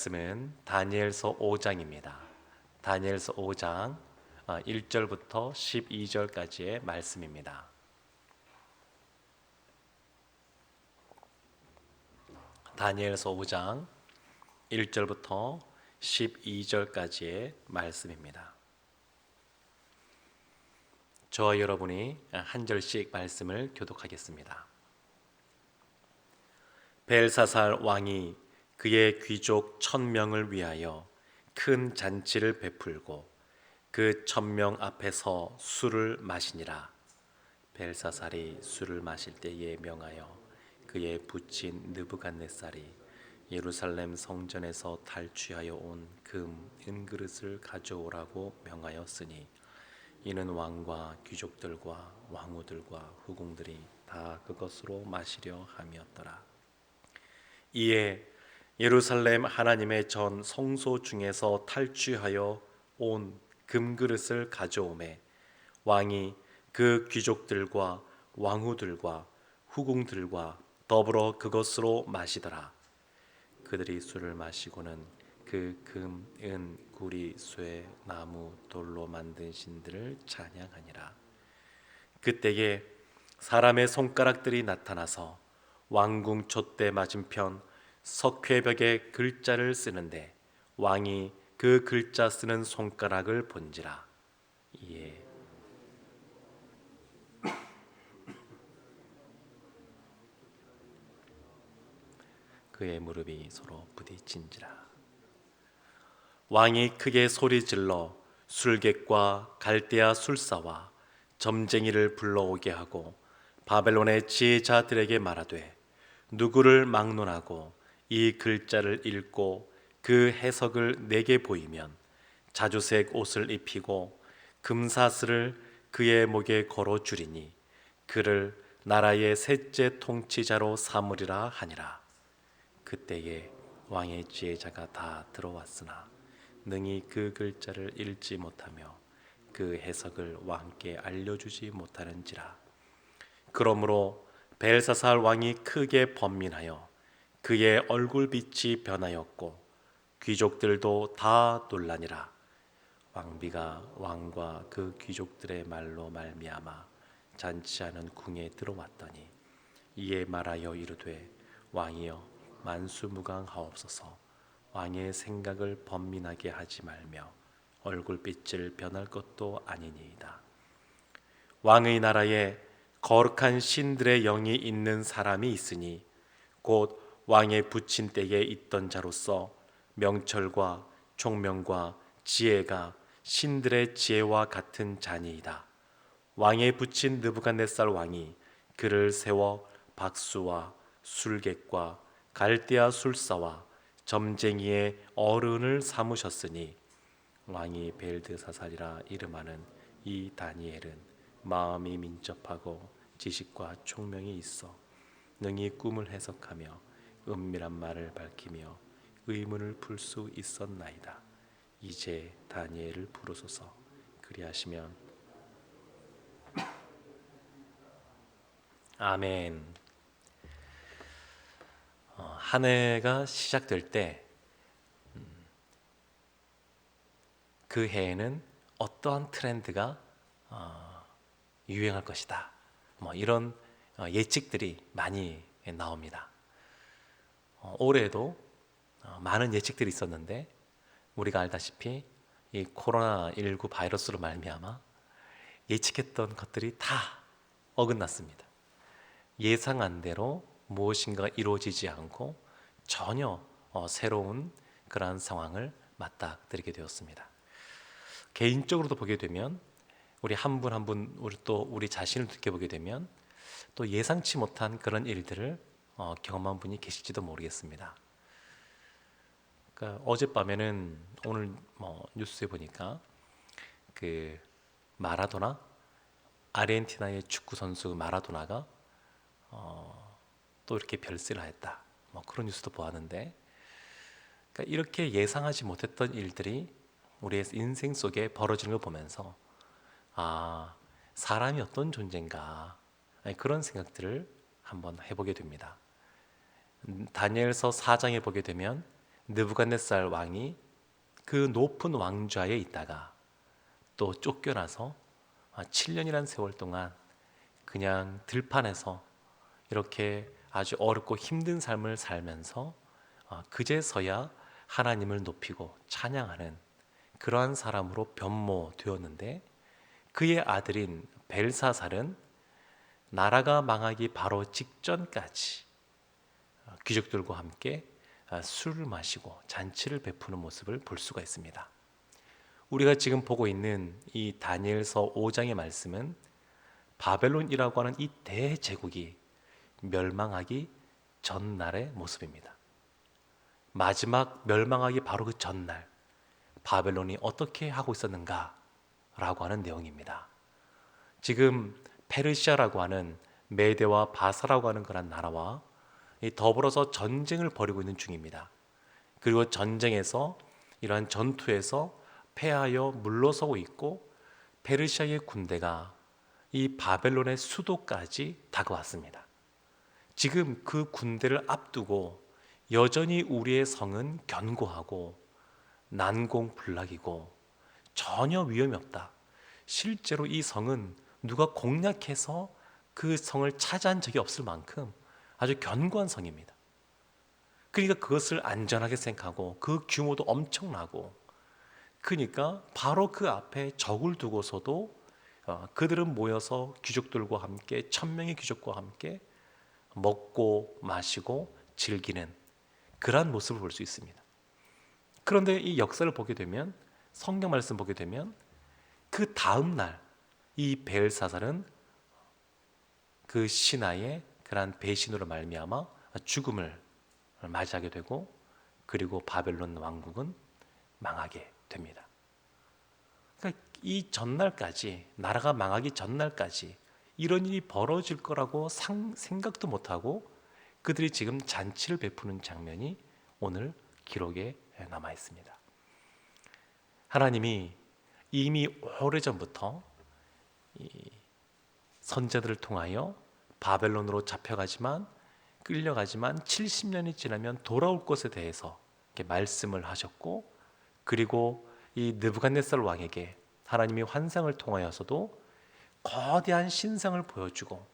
말씀은 다니엘서 5장입니다. 다니엘서 5장 1절부터 12절까지의 말씀입니다. 다니엘서 5장 1절부터 12절까지의 말씀입니다. 저와 여러분이 한 절씩 말씀을 교독하겠습니다. 벨사살 왕이 그의 귀족 1000명을 위하여 큰 잔치를 베풀고 그 1000명 앞에서 술을 마시니라. 벨사살이 술을 마실 때에 명하여 그의 부친 느부갓네살이 예루살렘 성전에서 탈취하여 온 금, 은그릇을 가져오라고 명하였으니 이는 왕과 귀족들과 왕후들과 후궁들이 다 그것으로 마시려 함이었더라. 이에 예루살렘 하나님의 전 성소 중에서 탈취하여 온 금그릇을 가져오매 왕이 그 귀족들과 왕후들과 후궁들과 더불어 그것으로 마시더라. 그들이 술을 마시고는 그 금, 은, 구리, 쇠, 나무, 돌로 만든 신들을 찬양하니라. 그때에 사람의 손가락들이 나타나서 왕궁 촛대 맞은편 석회벽에 글자를 쓰는데 왕이 그 글자 쓰는 손가락을 본지라. 이에 그의 무릎이 서로 부딪힌지라. 왕이 크게 소리질러 술객과 갈대아 술사와 점쟁이를 불러오게 하고 바벨론의 지혜자들에게 말하되 누구를 막론하고 이 글자를 읽고 그 해석을 내게 보이면 자주색 옷을 입히고 금사슬을 그의 목에 걸어 주리니 그를 나라의 셋째 통치자로 삼으리라 하니라. 그때에 왕의 지혜자가 다 들어왔으나 능히 그 글자를 읽지 못하며 그 해석을 왕께 알려주지 못하는지라. 그러므로 벨사살 왕이 크게 번민하여 그의 얼굴빛이 변하였고 귀족들도 다 놀라니라. 왕비가 왕과 그 귀족들의 말로 말미암아 잔치하는 궁에 들어왔더니 이에 말하여 이르되 왕이여 만수무강하옵소서. 왕의 생각을 번민하게 하지 말며 얼굴빛을 변할 것도 아니니이다. 왕의 나라에 거룩한 신들의 영이 있는 사람이 있으니 곧 왕의 부친 때에 있던 자로서 명철과 총명과 지혜가 신들의 지혜와 같은 자니이다. 왕의 부친 느부갓네살 왕이 그를 세워 박수와 술객과 갈대아 술사와 점쟁이의 어른을 삼으셨으니 왕이 벨드사살이라 이름하는 이 다니엘은 마음이 민첩하고 지식과 총명이 있어 능히 꿈을 해석하며 은밀한 말을 밝히며 의문을 풀 수 있었나이다. 이제 다니엘을 부르소서. 그리하시면 아멘. 한 해가 시작될 때 그 해에는 어떠한 트렌드가 유행할 것이다. 이런 예측들이 많이 나옵니다. 올해도 많은 예측들이 있었는데 우리가 알다시피 이 코로나19 바이러스로 말미암아 예측했던 것들이 다 어긋났습니다. 예상한 대로 무엇인가 이루어지지 않고 전혀 새로운 그러한 상황을 맞닥뜨리게 되었습니다. 개인적으로도 보게 되면 우리 한 분 한 분 우리 자신을 느껴보게 되면 또 예상치 못한 그런 일들을 경험한 분이 계실지도 모르겠습니다. 그러니까 어젯밤에는 오늘 뉴스에 보니까 그 마라도나 아르헨티나의 축구 선수 마라도나가 또 이렇게 별세를 하였다. 그런 뉴스도 보았는데, 그러니까 이렇게 예상하지 못했던 일들이 우리의 인생 속에 벌어지는 걸 보면서 사람이 어떤 존재인가 그런 생각들을 한번 해보게 됩니다. 다니엘서 4장에 보게 되면 느부갓네살 왕이 그 높은 왕좌에 있다가 또 쫓겨나서 7년이라는 세월 동안 그냥 들판에서 이렇게 아주 어렵고 힘든 삶을 살면서 그제서야 하나님을 높이고 찬양하는 그러한 사람으로 변모되었는데, 그의 아들인 벨사살은 나라가 망하기 바로 직전까지 귀족들과 함께 술을 마시고 잔치를 베푸는 모습을 볼 수가 있습니다. 우리가 지금 보고 있는 이 다니엘서 5장의 말씀은 바벨론이라고 하는 이 대제국이 멸망하기 전날의 모습입니다. 마지막 멸망하기 바로 그 전날 바벨론이 어떻게 하고 있었는가라고 하는 내용입니다. 지금 페르시아라고 하는 메대와 바사라고 하는 그런 나라와 더불어서 전쟁을 벌이고 있는 중입니다. 그리고 전쟁에서 이러한 전투에서 패하여 물러서고 있고, 페르시아의 군대가 이 바벨론의 수도까지 다가왔습니다. 지금 그 군대를 앞두고 여전히 우리의 성은 견고하고 난공불락이고 전혀 위험이 없다. 실제로 이 성은 누가 공략해서 그 성을 차지한 적이 없을 만큼 아주 견고한 성입니다. 그러니까 그것을 안전하게 생각하고 그 규모도 엄청나고, 그러니까 바로 그 앞에 적을 두고서도 그들은 모여서 귀족들과 함께 1000명의 귀족과 함께 먹고 마시고 즐기는 그러한 모습을 볼 수 있습니다. 그런데 이 역사를 보게 되면, 성경 말씀 보게 되면 그 다음 날 이 벨사살은 그 신하의 그러한 배신으로 말미암아 죽음을 맞이하게 되고, 그리고 바벨론 왕국은 망하게 됩니다. 그러니까 이 전날까지, 나라가 망하기 전날까지 이런 일이 벌어질 거라고 생각도 못하고 그들이 지금 잔치를 베푸는 장면이 오늘 기록에 남아 있습니다. 하나님이 이미 오래전부터 이 선자들을 통하여 바벨론으로 끌려가지만 70년이 지나면 돌아올 것에 대해서 이렇게 말씀을 하셨고, 그리고 이 느부갓네살 왕에게 하나님이 환상을 통하여서도 거대한 신상을 보여주고,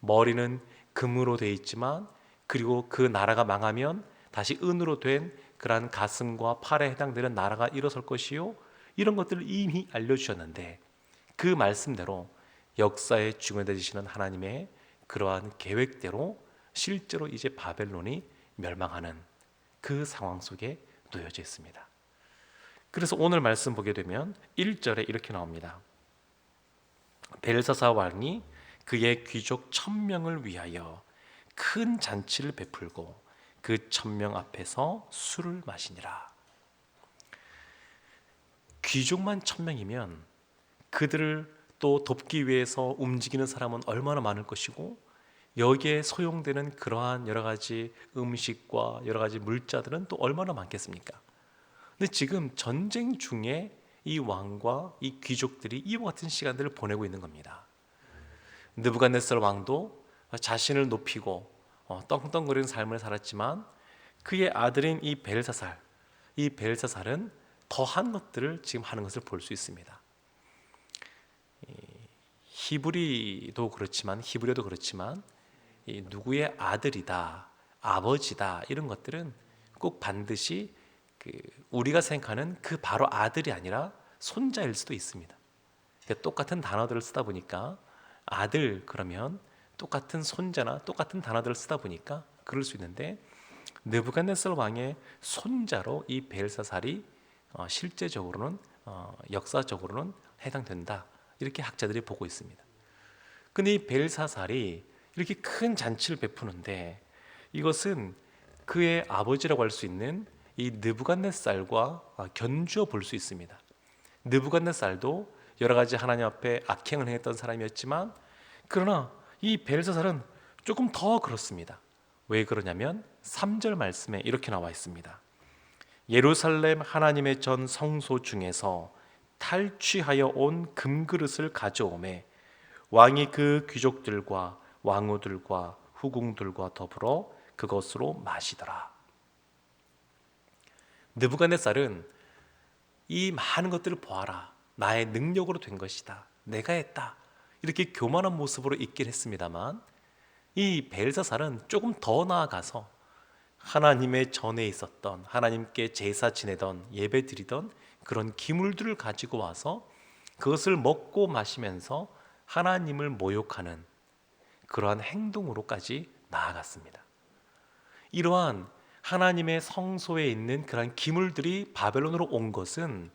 머리는 금으로 되어 있지만 그리고 그 나라가 망하면 다시 은으로 된 그러한 가슴과 팔에 해당되는 나라가 일어설 것이요, 이런 것들을 이미 알려주셨는데, 그 말씀대로 역사에 중요해지시는 하나님의 그러한 계획대로 실제로 이제 바벨론이 멸망하는 그 상황 속에 놓여져 있습니다. 그래서 오늘 말씀 보게 되면 1절에 이렇게 나옵니다. 벨사살 왕이 그의 귀족 1000명을 위하여 큰 잔치를 베풀고 그 1000명 앞에서 술을 마시니라. 귀족만 1000명이면 그들을 또 돕기 위해서 움직이는 사람은 얼마나 많을 것이고, 여기에 소용되는 그러한 여러 가지 음식과 여러 가지 물자들은 또 얼마나 많겠습니까? 근데 지금 전쟁 중에 이 왕과 이 귀족들이 이와 같은 시간들을 보내고 있는 겁니다. 느부갓네살 왕도 자신을 높이고 떵떵거리는 삶을 살았지만 그의 아들인 이 벨사살은 더한 것들을 지금 하는 것을 볼 수 있습니다. 히브리어도 그렇지만 이 누구의 아들이다, 아버지다, 이런 것들은 꼭 반드시 우리가 생각하는 그 바로 아들이 아니라 손자일 수도 있습니다. 똑같은 단어들을 쓰다 보니까 아들 그러면 똑같은 손자나 똑같은 단어들을 쓰다 보니까 그럴 수 있는데, 느부갓네살 왕의 손자로 이 벨사살이 실제적으로는 역사적으로는 해당된다, 이렇게 학자들이 보고 있습니다. 근데 이 벨사살이 이렇게 큰 잔치를 베푸는데, 이것은 그의 아버지라고 할 수 있는 이 느부갓네살과 견주어 볼 수 있습니다. 느부갓네살도 여러 가지 하나님 앞에 악행을 행했던 사람이었지만, 그러나 이 벨사살은 조금 더 그렇습니다. 왜 그러냐면 3절 말씀에 이렇게 나와 있습니다. 예루살렘 하나님의 전 성소 중에서 탈취하여 온 금그릇을 가져오매 왕이 그 귀족들과 왕후들과 후궁들과 더불어 그것으로 마시더라. 느부갓네살은 이 많은 것들을 보아라, 나의 능력으로 된 것이다, 내가 했다, 이렇게 교만한 모습으로 있긴 했습니다만, 이 벨사살은 조금 더 나아가서 하나님의 전에 있었던, 하나님께 제사 지내던, 예배 드리던 그런 기물들을 가지고 와서 그것을 먹고 마시면서 하나님을 모욕하는 그러한 행동으로까지 나아갔습니다. 이러한 하나님의 성소에 있는 그러한 기물들이 바벨론으로 온 것은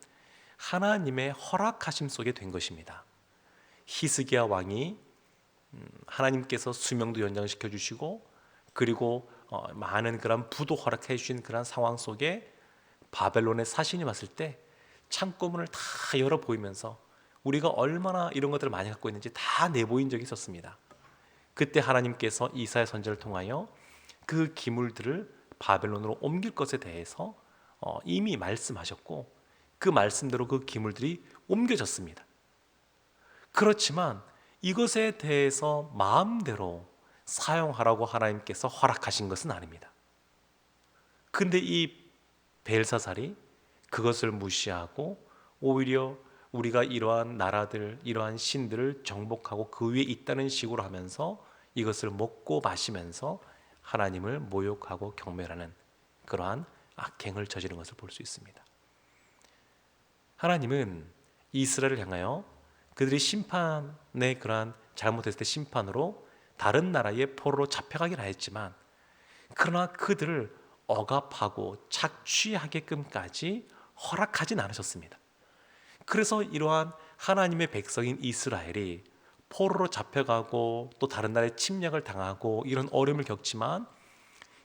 하나님의 허락하심 속에 된 것입니다. 히스기야 왕이 하나님께서 수명도 연장시켜 주시고, 그리고 많은 그런 부도 허락해 주신 그런 상황 속에 바벨론의 사신이 왔을 때 창고문을 다 열어 보이면서 우리가 얼마나 이런 것들을 많이 갖고 있는지 다 내보인 적이 있었습니다. 그때 하나님께서 이사야 선지자를 통하여 그 기물들을 바벨론으로 옮길 것에 대해서 이미 말씀하셨고, 그 말씀대로 그 기물들이 옮겨졌습니다. 그렇지만 이것에 대해서 마음대로 사용하라고 하나님께서 허락하신 것은 아닙니다. 근데 이 벨사살이 그것을 무시하고 오히려 우리가 이러한 나라들, 이러한 신들을 정복하고 그 위에 있다는 식으로 하면서 이것을 먹고 마시면서 하나님을 모욕하고 경멸하는 그러한 악행을 저지른 것을 볼 수 있습니다. 하나님은 이스라엘을 향하여 그들이 심판의 그러한 잘못했을 때 심판으로 다른 나라의 포로로 잡혀가기는 했지만, 그러나 그들을 억압하고 착취하게끔까지 허락하진 않으셨습니다. 그래서 이러한 하나님의 백성인 이스라엘이 포로로 잡혀가고 또 다른 나라의 침략을 당하고 이런 어려움을 겪지만,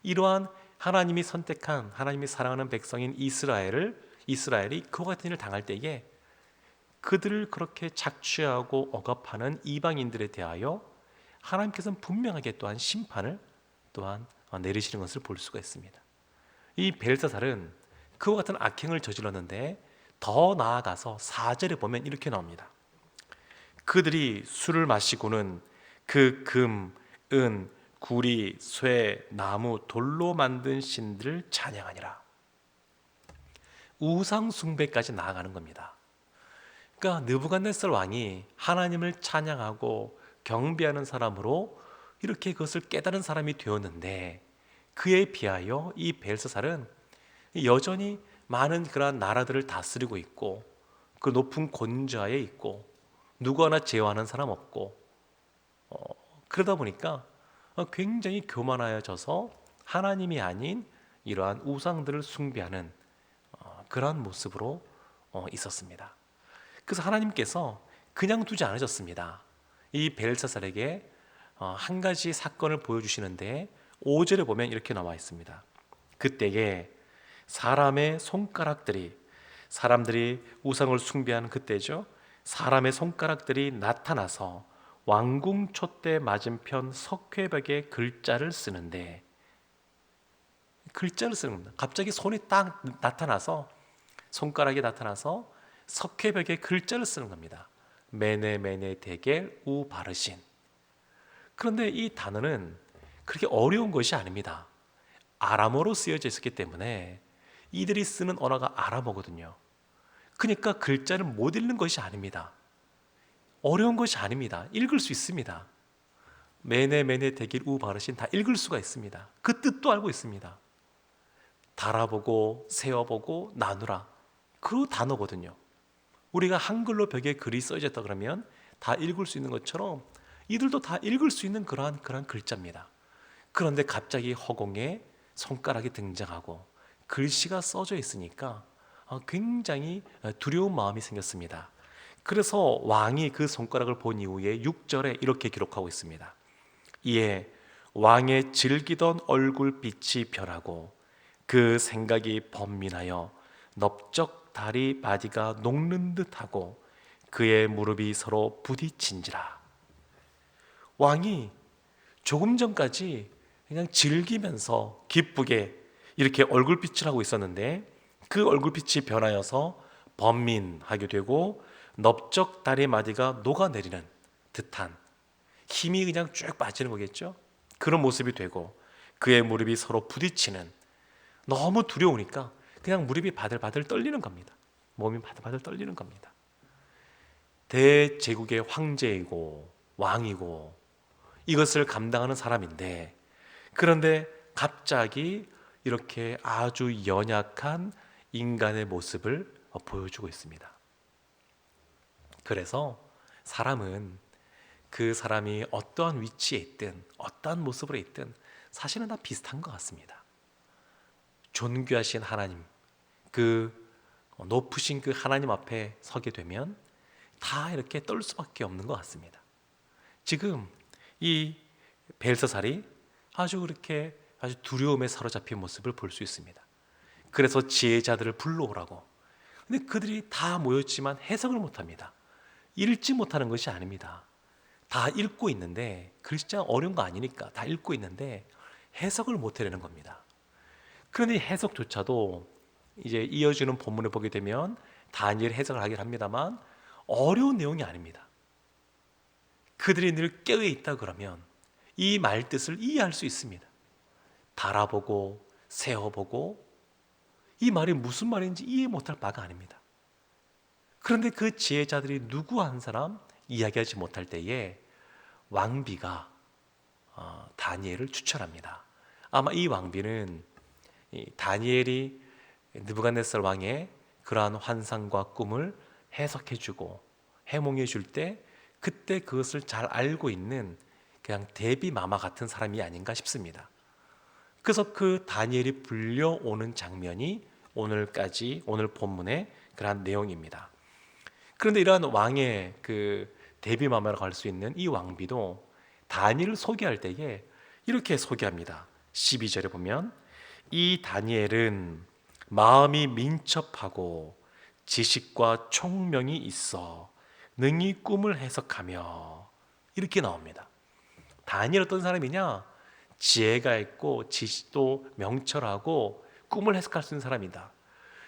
이러한 하나님이 선택한, 하나님이 사랑하는 백성인 이스라엘이 그와 같은 일을 당할 때에 그들을 그렇게 착취하고 억압하는 이방인들에 대하여 하나님께서는 분명하게 또한 심판을 또한 내리시는 것을 볼 수가 있습니다. 이 벨사살은 그와 같은 악행을 저질렀는데, 더 나아가서 4절에 보면 이렇게 나옵니다. 그들이 술을 마시고는 그 금, 은, 구리, 쇠, 나무, 돌로 만든 신들을 찬양하니라. 우상 숭배까지 나아가는 겁니다. 그러니까 느부갓네살 왕이 하나님을 찬양하고 경배하는 사람으로 이렇게 그것을 깨달은 사람이 되었는데, 그에 비하여 이 벨사살은 여전히 많은 그러한 나라들을 다스리고 있고, 그 높은 권좌에 있고, 누구 하나 제어하는 사람 없고, 그러다 보니까 굉장히 교만하여져서 하나님이 아닌 이러한 우상들을 숭배하는 그러한 모습으로 있었습니다. 그래서 하나님께서 그냥 두지 않으셨습니다. 이 벨사살에게 한 가지 사건을 보여주시는데, 5절에 보면 이렇게 나와 있습니다. 그때에 사람들이 우상을 숭배하는 그때죠. 사람의 손가락들이 나타나서 왕궁 촛대 맞은편 석회벽에 글자를 쓰는데, 글자를 쓰는 겁니다. 갑자기 손이 딱 나타나서, 손가락이 나타나서 석회벽에 글자를 쓰는 겁니다. 메네 메네 데겔 우 바르신. 그런데 이 단어는 그렇게 어려운 것이 아닙니다. 아람어로 쓰여져 있었기 때문에 이들이 쓰는 언어가 아람어거든요. 그러니까 글자를 못 읽는 것이 아닙니다. 어려운 것이 아닙니다. 읽을 수 있습니다. 메네 메네 데겔 우 바르신 다 읽을 수가 있습니다. 그 뜻도 알고 있습니다. 달아보고 세어보고 나누라, 그 단어거든요. 우리가 한글로 벽에 글이 써졌다 그러면 다 읽을 수 있는 것처럼 이들도 다 읽을 수 있는 그러한 글자입니다. 그런데 갑자기 허공에 손가락이 등장하고 글씨가 써져 있으니까 굉장히 두려운 마음이 생겼습니다. 그래서 왕이 그 손가락을 본 이후에 6절에 이렇게 기록하고 있습니다. 이에 왕의 즐기던 얼굴빛이 변하고 그 생각이 번민하여 넓적 다리 바디가 녹는 듯하고 그의 무릎이 서로 부딪힌지라. 왕이 조금 전까지 그냥 즐기면서 기쁘게 이렇게 얼굴빛을 하고 있었는데, 그 얼굴빛이 변하여서 번민하게 되고 넓적 다리 마디가 녹아내리는 듯한, 힘이 그냥 쭉 빠지는 거겠죠. 그런 모습이 되고 그의 무릎이 서로 부딪히는, 너무 두려우니까 그냥 무릎이 바들바들 떨리는 겁니다. 몸이 바들바들 떨리는 겁니다. 대제국의 황제이고 왕이고 이것을 감당하는 사람인데, 그런데 갑자기 이렇게 아주 연약한 인간의 모습을 보여주고 있습니다. 그래서 사람은 그 사람이 어떠한 위치에 있든 어떠한 모습으로 있든 사실은 다 비슷한 것 같습니다. 존귀하신 하나님, 그 높으신 그 하나님 앞에 서게 되면 다 이렇게 떨 수밖에 없는 것 같습니다. 지금 이 벨사살이 아주 그렇게 아주 두려움에 사로잡힌 모습을 볼 수 있습니다. 그래서 지혜자들을 불러오라고. 근데 그들이 다 모였지만 해석을 못합니다. 읽지 못하는 것이 아닙니다. 다 읽고 있는데, 글씨가 어려운 거 아니니까 다 읽고 있는데 해석을 못 해내는 겁니다. 그런데 해석조차도 이제 이어지는 본문을 보게 되면 다니엘 해석을 하긴 합니다만 어려운 내용이 아닙니다. 그들이 늘 깨어 있다 그러면 이 말 뜻을 이해할 수 있습니다. 달아보고 세어보고 이 말이 무슨 말인지 이해 못할 바가 아닙니다. 그런데 그 지혜자들이 누구 한 사람 이야기하지 못할 때에 왕비가 다니엘을 추천합니다. 아마 이 왕비는 다니엘이 느부갓네살 왕의 그러한 환상과 꿈을 해석해주고 해몽해줄 때 그때 그것을 잘 알고 있는 그냥 대비 마마 같은 사람이 아닌가 싶습니다. 그래서 그 다니엘이 불려오는 장면이 오늘 본문의 그러한 내용입니다. 그런데 이러한 왕의 그 대비 마마라고 할 수 있는 이 왕비도 다니엘을 소개할 때에 이렇게 소개합니다. 12절에 보면 이 다니엘은 마음이 민첩하고 지식과 총명이 있어 능히 꿈을 해석하며, 이렇게 나옵니다. 다니엘 어떤 사람이냐? 지혜가 있고 지식도 명철하고 꿈을 해석할 수 있는 사람이다.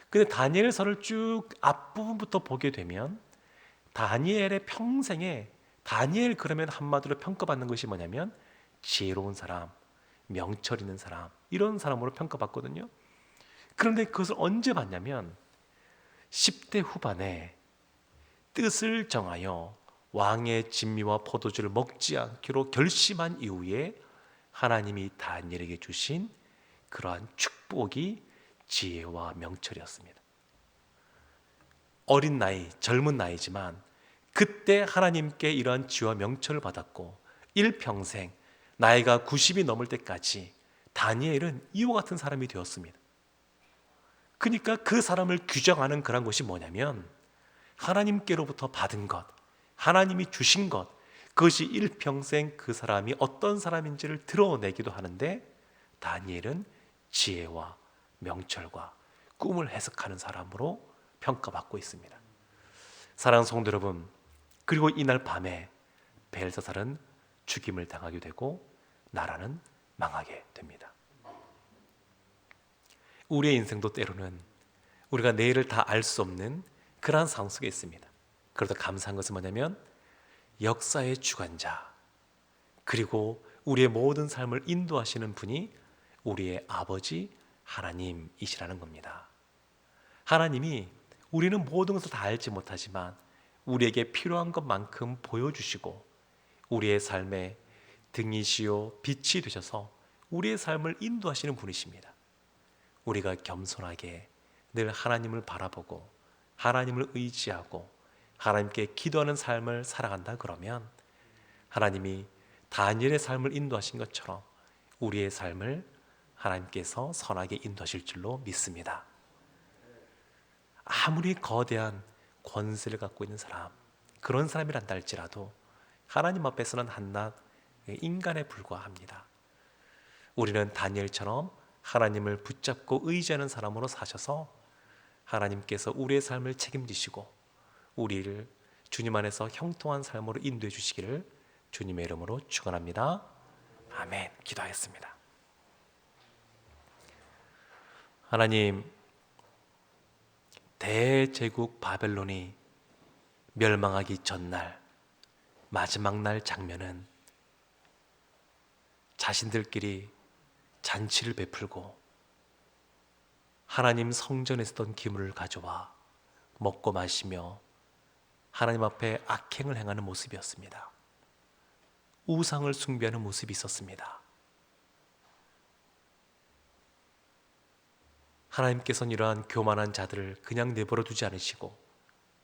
근데 다니엘서를 쭉 앞부분부터 보게 되면 다니엘의 평생에 다니엘 그러면 한마디로 평가받는 것이 뭐냐면 지혜로운 사람, 명철 있는 사람, 이런 사람으로 평가받거든요. 그런데 그것을 언제 봤냐면 10대 후반에 뜻을 정하여 왕의 진미와 포도주를 먹지 않기로 결심한 이후에 하나님이 다니엘에게 주신 그러한 축복이 지혜와 명철이었습니다. 어린 나이, 젊은 나이지만 그때 하나님께 이러한 지혜와 명철을 받았고 일평생 나이가 90이 넘을 때까지 다니엘은 이와 같은 사람이 되었습니다. 그러니까 그 사람을 규정하는 그런 것이 뭐냐면 하나님께로부터 받은 것, 하나님이 주신 것, 그것이 일평생 그 사람이 어떤 사람인지를 드러내기도 하는데 다니엘은 지혜와 명철과 꿈을 해석하는 사람으로 평가받고 있습니다. 사랑하는 성도 여러분, 그리고 이날 밤에 벨사살은 죽임을 당하게 되고 나라는 망하게 됩니다. 우리의 인생도 때로는 우리가 내일을 다 알 수 없는 그러한 상황 속에 있습니다. 그래도 감사한 것은 뭐냐면 역사의 주관자, 그리고 우리의 모든 삶을 인도하시는 분이 우리의 아버지 하나님이시라는 겁니다. 하나님이 우리는 모든 것을 다 알지 못하지만 우리에게 필요한 것만큼 보여주시고 우리의 삶의 등이시요 빛이 되셔서 우리의 삶을 인도하시는 분이십니다. 우리가 겸손하게 늘 하나님을 바라보고 하나님을 의지하고 하나님께 기도하는 삶을 살아간다 그러면 하나님이 다니엘의 삶을 인도하신 것처럼 우리의 삶을 하나님께서 선하게 인도하실 줄로 믿습니다. 아무리 거대한 권세를 갖고 있는 사람, 그런 사람이란다 할지라도 하나님 앞에서는 한낱 인간에 불과합니다. 우리는 다니엘처럼 하나님을 붙잡고 의지하는 사람으로 사셔서 하나님께서 우리의 삶을 책임지시고 우리를 주님 안에서 형통한 삶으로 인도해 주시기를 주님의 이름으로 축원합니다. 아멘. 기도하겠습니다. 하나님, 대제국 바벨론이 멸망하기 전날 마지막 날 장면은 자신들끼리 잔치를 베풀고 하나님 성전에 있었던 기물을 가져와 먹고 마시며 하나님 앞에 악행을 행하는 모습이었습니다. 우상을 숭배하는 모습이 있었습니다. 하나님께서는 이러한 교만한 자들을 그냥 내버려 두지 않으시고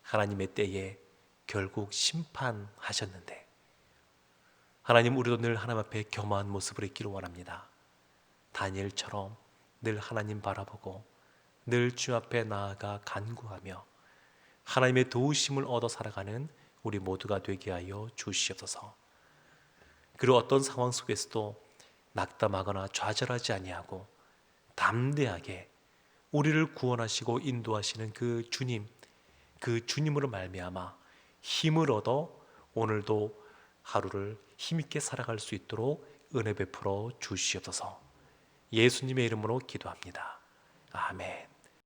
하나님의 때에 결국 심판하셨는데, 하나님, 우리도 늘 하나님 앞에 겸허한 모습으로 있기를 원합니다. 다니엘처럼 늘 하나님 바라보고 늘 주 앞에 나아가 간구하며 하나님의 도우심을 얻어 살아가는 우리 모두가 되게 하여 주시옵소서. 그리고 어떤 상황 속에서도 낙담하거나 좌절하지 아니하고 담대하게 우리를 구원하시고 인도하시는 그 주님, 그 주님으로 말미암아 힘을 얻어 오늘도 하루를 힘있게 살아갈 수 있도록 은혜 베풀어 주시옵소서. 예수님의 이름으로 기도합니다. 아멘.